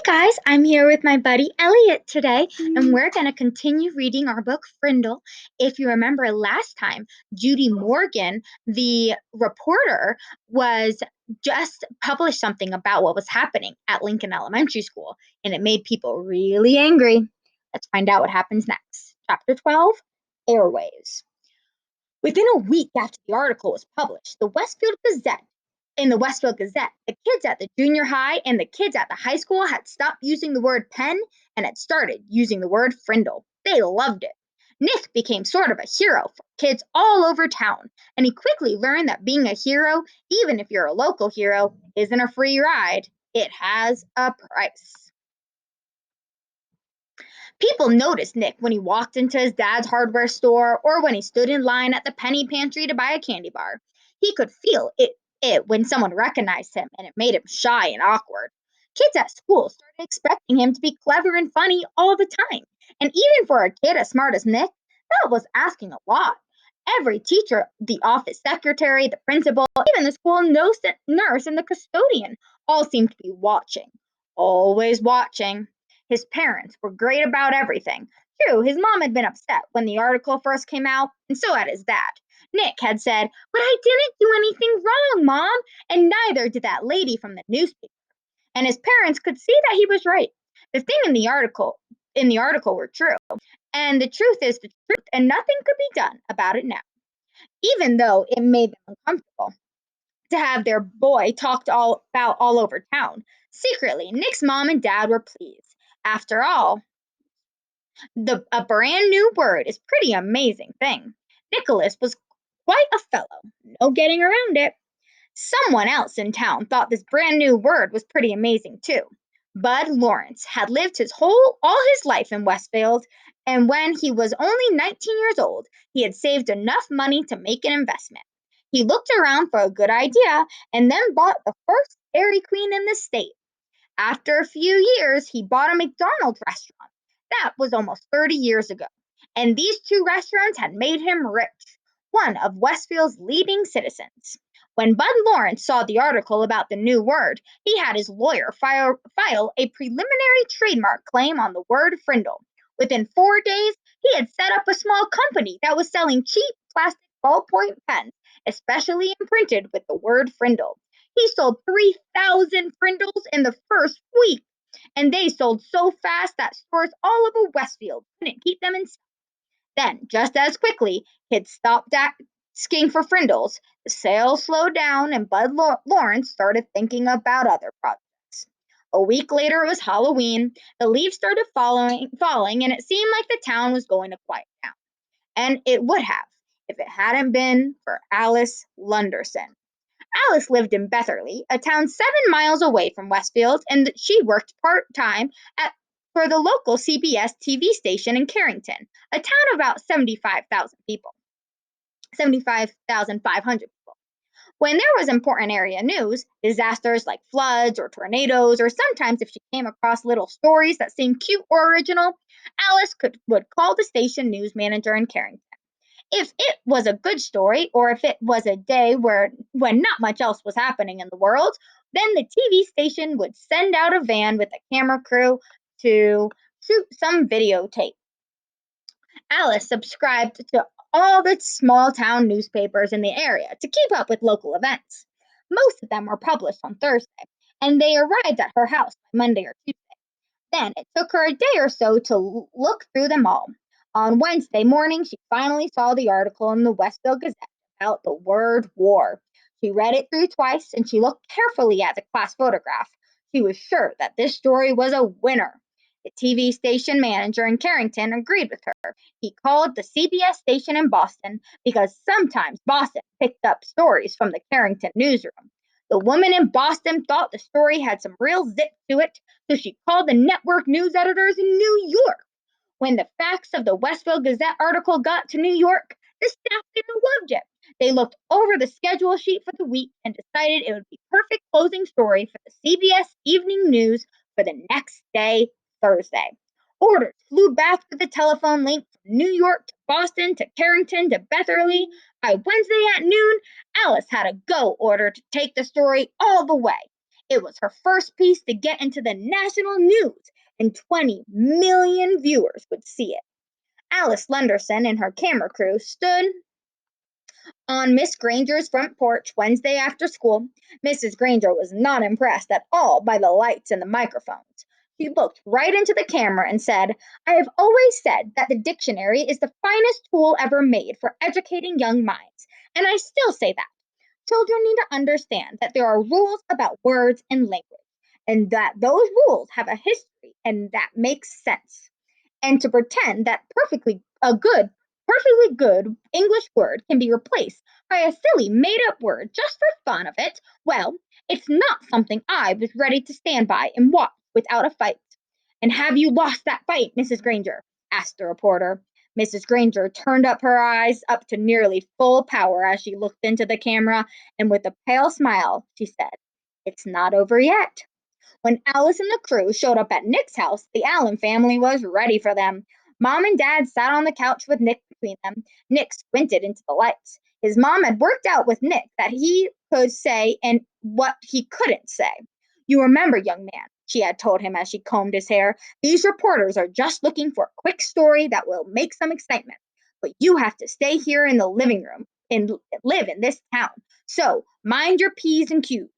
Guys, I'm here with my buddy Elliot today, and we're going to continue reading our book Frindle. If you remember last time, Judy Morgan, the reporter, was just published something about what was happening at Lincoln Elementary School, and it made people really angry. Let's find out what happens next. Chapter 12, Airwaves. Within a week after the article was published, the Westfield Gazette, the kids at the junior high and the kids at the high school had stopped using the word pen and had started using the word frindle. They loved it. Nick became sort of a hero for kids all over town, and he quickly learned that being a hero, even if you're a local hero, isn't a free ride. It has a price. People noticed Nick when he walked into his dad's hardware store or when he stood in line at the penny pantry to buy a candy bar. He could feel it when someone recognized him, and it made him shy and awkward. Kids at school started expecting him to be clever and funny all the time. And even for a kid as smart as Nick, that was asking a lot. Every teacher, the office secretary, the principal, even the school nurse, and the custodian all seemed to be watching. Always watching. His parents were great about everything. True, his mom had been upset when the article first came out, and so had his dad. Nick had said, "But I didn't do anything wrong, Mom," and neither did that lady from the newspaper. And his parents could see that he was right. The thing in the article were true, and the truth is the truth, and nothing could be done about it now. Even though it made them uncomfortable to have their boy talked all about all over town. Secretly, Nick's mom and dad were pleased. After all, a brand new word is pretty amazing thing. Nicholas was quite a fellow, no getting around it. Someone else in town thought this brand new word was pretty amazing too. Bud Lawrence had lived all his life in Westfield, and when he was only 19 years old, he had saved enough money to make an investment. He looked around for a good idea and then bought the first Dairy Queen in the state. After a few years, he bought a McDonald's restaurant. That was almost 30 years ago. And these two restaurants had made him rich, one of Westfield's leading citizens. When Bud Lawrence saw the article about the new word, he had his lawyer file a preliminary trademark claim on the word frindle. Within 4 days, he had set up a small company that was selling cheap plastic ballpoint pens, especially imprinted with the word frindle. He sold 3,000 frindles in the first week, and they sold so fast that stores all over Westfield couldn't keep them in stock. Then, just as quickly, kids stopped asking for frindles. The sales slowed down, and Bud Lawrence started thinking about other projects. A week later, it was Halloween. The leaves started falling, and it seemed like the town was going to quiet down. And it would have if it hadn't been for Alice Lunderson. Alice lived in Betherly, a town 7 miles away from Westfield, and she worked part-time for the local CBS TV station in Carrington, a town of about 75,000 people, 75,500 people. When there was important area news, disasters like floods or tornadoes, or sometimes if she came across little stories that seemed cute or original, Alice would call the station news manager in Carrington. If it was a good story, or if it was a day when not much else was happening in the world, then the TV station would send out a van with a camera crew to shoot some videotape. Alice subscribed to all the small town newspapers in the area to keep up with local events. Most of them were published on Thursday, and they arrived at her house by Monday or Tuesday. Then it took her a day or so to look through them all. On Wednesday morning, she finally saw the article in the Westfield Gazette about the word war. She read it through twice, and she looked carefully at the class photograph. She was sure that this story was a winner. The TV station manager in Carrington agreed with her. He called the CBS station in Boston because sometimes Boston picked up stories from the Carrington newsroom. The woman in Boston thought the story had some real zip to it, so she called the network news editors in New York. When the facts of the Westfield Gazette article got to New York, the staff loved it. They looked over the schedule sheet for the week and decided it would be perfect closing story for the CBS Evening News for the next day, Thursday. Orders flew back to the telephone link from New York to Boston to Carrington to Betherly. By Wednesday at noon, Alice had a go order to take the story all the way. It was her first piece to get into the national news, and 20 million viewers would see it. Alice Lenderson and her camera crew stood on Miss Granger's front porch Wednesday after school. Mrs. Granger was not impressed at all by the lights and the microphones. She looked right into the camera and said, "I have always said that the dictionary is the finest tool ever made for educating young minds, and I still say that. Children need to understand that there are rules about words and language, and that those rules have a history and that makes sense. And to pretend that perfectly good English word can be replaced by a silly made up word just for fun of it, well, it's not something I was ready to stand by and watch without a fight." "And have you lost that fight, Mrs. Granger?" asked the reporter. Mrs. Granger turned up her eyes up to nearly full power as she looked into the camera, and with a pale smile, she said, "It's not over yet." When Alice and the crew showed up at Nick's house, the Allen family was ready for them. Mom and Dad sat on the couch with Nick between them. Nick squinted into the lights. His mom had worked out with Nick that he could say and what he couldn't say. "You remember, young man," she had told him as she combed his hair, "these reporters are just looking for a quick story that will make some excitement. But you have to stay here in the living room and live in this town. So mind your P's and Q's."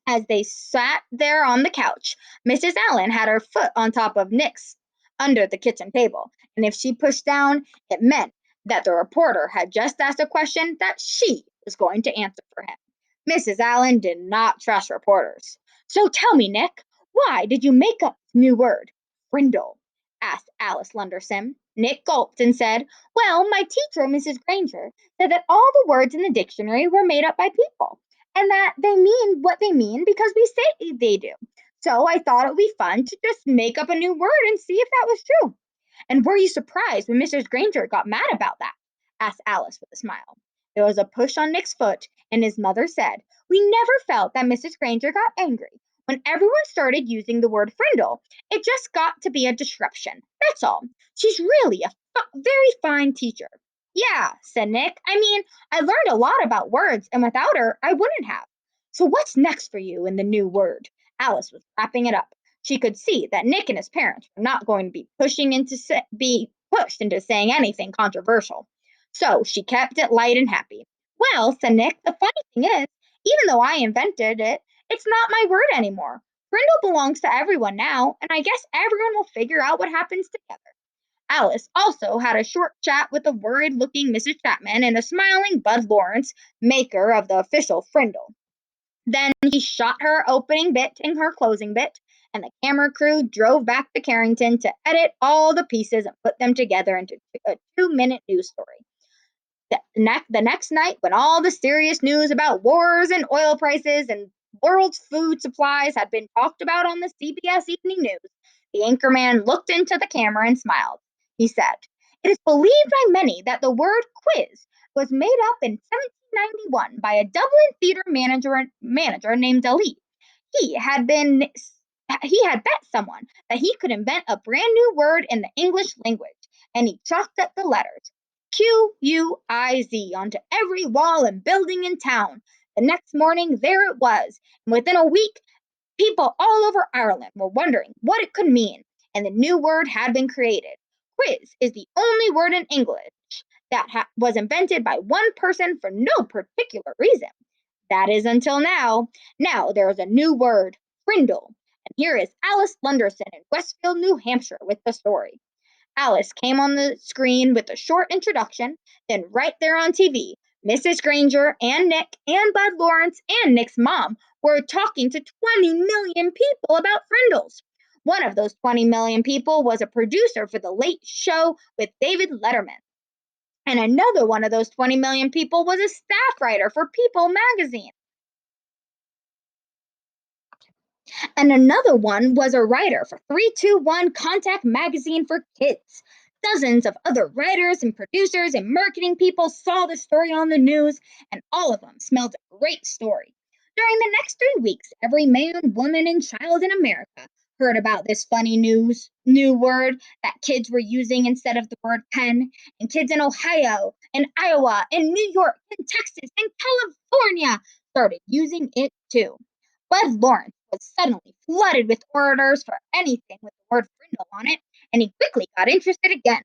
As they sat there on the couch, Mrs. Allen had her foot on top of Nick's under the kitchen table, and if she pushed down, it meant that the reporter had just asked a question that she was going to answer for him. Mrs. Allen did not trust reporters. "So tell me, Nick, why did you make up this new word, frindle?" asked Alice Lunderson. Nick gulped and said, "Well, my teacher, Mrs. Granger, said that all the words in the dictionary were made up by people, and that they mean what they mean because we say they do. So I thought it would be fun to just make up a new word and see if that was true." "And were you surprised when Mrs. Granger got mad about that?" asked Alice with a smile. There was a push on Nick's foot, and his mother said, "We never felt that Mrs. Granger got angry. When everyone started using the word frindle, it just got to be a disruption. That's all. She's really a very fine teacher." "Yeah," said Nick. "I mean, I learned a lot about words, and without her, I wouldn't have." "So what's next for you in the new word?" Alice was wrapping it up. She could see that Nick and his parents were not going to be pushed into saying anything controversial. So she kept it light and happy. "Well," said Nick, "the funny thing is, even though I invented it, it's not my word anymore. Brindle belongs to everyone now, and I guess everyone will figure out what happens together." Alice also had a short chat with a worried looking Mrs. Chapman and a smiling Bud Lawrence, maker of the official frindle. Then she shot her opening bit and her closing bit, and the camera crew drove back to Carrington to edit all the pieces and put them together into a 2-minute news story. The next night, when all the serious news about wars and oil prices and world's food supplies had been talked about on the CBS Evening News, the anchorman looked into the camera and smiled. He said, "It is believed by many that the word quiz was made up in 1791 by a Dublin theater manager named Ali. He had been he had bet someone that he could invent a brand new word in the English language, and he chalked up the letters Quiz onto every wall and building in town. The next morning, there it was, and within a week, people all over Ireland were wondering what it could mean, and the new word had been created. Quiz is the only word in English that was invented by one person for no particular reason. That is until now. Now there is a new word, frindle. And here is Alice Lunderson in Westfield, New Hampshire, with the story." Alice came on the screen with a short introduction. Then, right there on TV, Mrs. Granger and Nick and Bud Lawrence and Nick's mom were talking to 20 million people about frindles. One of those 20 million people was a producer for The Late Show with David Letterman. And another one of those 20 million people was a staff writer for People magazine. And another one was a writer for 321 Contact Magazine for Kids. Dozens of other writers and producers and marketing people saw the story on the news, and all of them smelled a great story. During the next 3 weeks, every man, woman, and child in America heard about this funny new word that kids were using instead of the word pen, and kids in Ohio and Iowa and New York and Texas and California started using it too. Bud Lawrence was suddenly flooded with orders for anything with the word Frindle on it, and he quickly got interested again.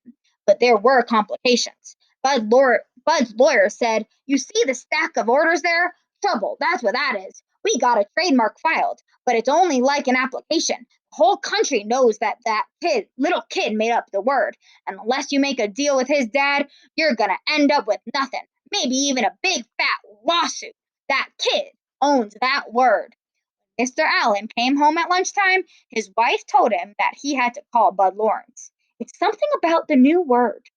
But there were complications. Bud's lawyer said, "You see the stack of orders there? Trouble, that's what that is. We got a trademark filed, but it's only like an application. The whole country knows that little kid made up the word, and unless you make a deal with his dad, you're gonna end up with nothing, maybe even a big fat lawsuit. That kid owns that word." Mr. Allen came home at lunchtime. His wife told him that he had to call Bud Lawrence. "It's something about the new word."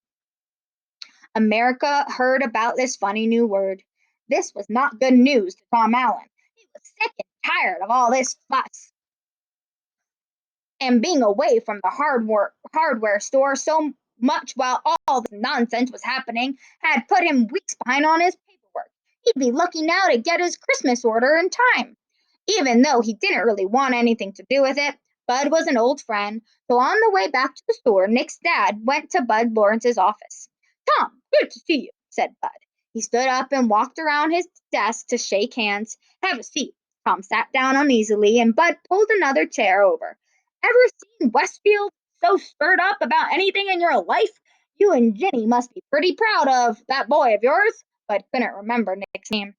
America heard about this funny new word. This was not good news to Tom Allen. He was sick and tired of all this fuss and being away from the hardware store so much while all this nonsense was happening had put him weeks behind on his paperwork. He'd be lucky now to get his Christmas order in time. Even though he didn't really want anything to do with it, Bud was an old friend, so on the way back to the store, Nick's dad went to Bud Lawrence's office. "Tom, good to see you," said Bud. He stood up and walked around his desk to shake hands. "Have a seat." Tom sat down uneasily, and Bud pulled another chair over. "Ever seen Westfield so stirred up about anything in your life? You and Ginny must be pretty proud of that boy of yours." Bud couldn't remember Nick's name.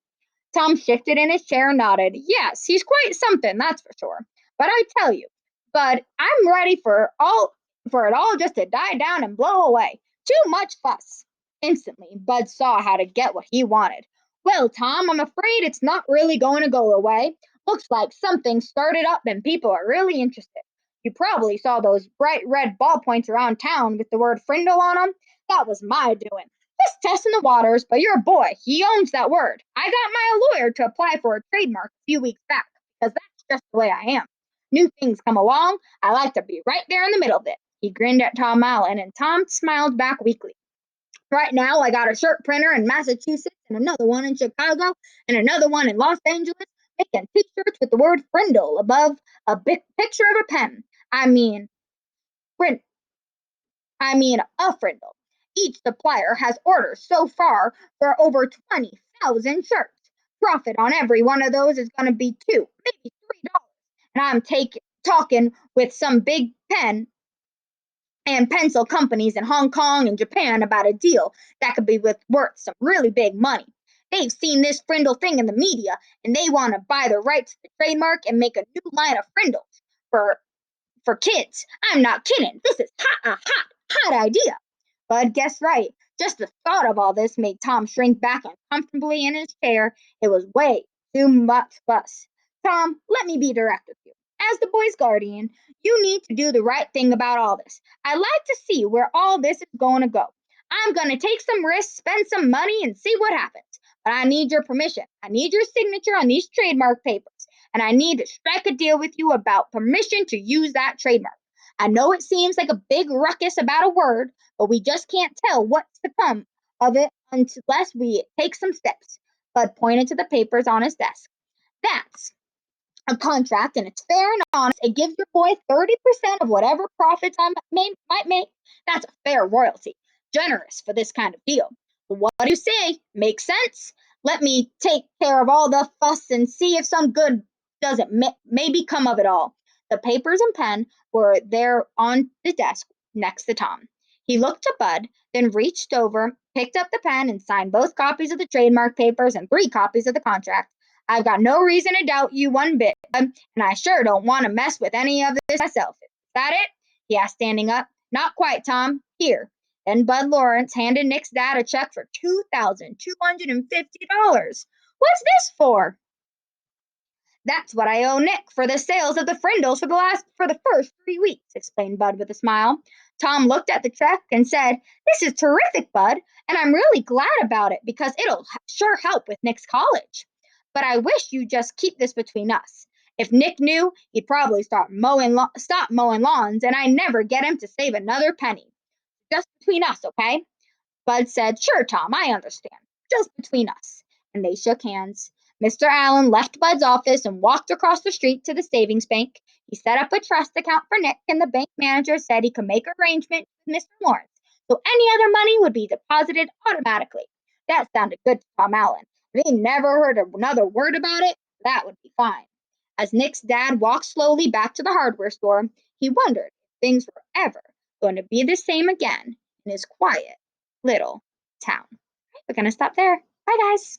Tom shifted in his chair and nodded. "Yes, he's quite something, that's for sure. But I tell you, Bud, I'm ready for it all just to die down and blow away. Too much fuss." Instantly, Bud saw how to get what he wanted. "Well, Tom, I'm afraid it's not really going to go away. Looks like something started up and people are really interested. You probably saw those bright red ballpoints around town with the word Frindle on them. That was my doing. Just testing the waters, but your boy, he owns that word. I got my lawyer to apply for a trademark a few weeks back, because that's just the way I am. New things come along, I like to be right there in the middle of it." He grinned at Tom Allen, and Tom smiled back weakly. "Right now, I got a shirt printer in Massachusetts, and another one in Chicago, and another one in Los Angeles, making t-shirts with the word Frindle above a big picture of a pen. I mean, Frind- a Frindle. Each supplier has orders so far for over 20,000 shirts. Profit on every one of those is going to be $2, maybe $3. And I'm talking with some big pen and pencil companies in Hong Kong and Japan about a deal that could be worth some really big money. They've seen this Frindle thing in the media, and they want to buy the rights to the trademark and make a new line of Frindles for kids. I'm not kidding. This is hot idea." Bud guessed right. Just the thought of all this made Tom shrink back uncomfortably in his chair. It was way too much fuss. "Tom, let me be direct with you. As the boy's guardian, you need to do the right thing about all this. I like to see where all this is going to go. I'm going to take some risks, spend some money, and see what happens. But I need your permission. I need your signature on these trademark papers. And I need to strike a deal with you about permission to use that trademark. I know it seems like a big ruckus about a word, but we just can't tell what's to come of it unless we take some steps." Bud pointed to the papers on his desk. "That's a contract, and it's fair and honest. It gives your boy 30% of whatever profits I might make. That's a fair royalty. Generous for this kind of deal. What do you say? Makes sense? Let me take care of all the fuss and see if some good doesn't maybe come of it all." The papers and pen were there on the desk next to Tom. He looked to Bud, then reached over, picked up the pen, and signed both copies of the trademark papers and 3 copies of the contract. "I've got no reason to doubt you one bit, Bud, and I sure don't want to mess with any of this myself. Is that it?" he asked, standing up. "Not quite, Tom. Here." Then Bud Lawrence handed Nick's dad a check for $2,250. "What's this for?" "That's what I owe Nick for the sales of the Frindles for the first 3 weeks," explained Bud with a smile. Tom looked at the check and said, "This is terrific, Bud, and I'm really glad about it because it'll sure help with Nick's college. But I wish you'd just keep this between us. If Nick knew, he'd probably stop mowing lawns, and I never get him to save another penny. Just between us, okay?" Bud said, "Sure, Tom, I understand. Just between us." And they shook hands. Mr. Allen left Bud's office and walked across the street to the savings bank. He set up a trust account for Nick, and the bank manager said he could make arrangements with Mr. Lawrence, so any other money would be deposited automatically. That sounded good to Tom Allen. If he never heard another word about it, that would be fine. As Nick's dad walked slowly back to the hardware store, he wondered if things were ever going to be the same again in his quiet little town. We're going to stop there. Bye, guys.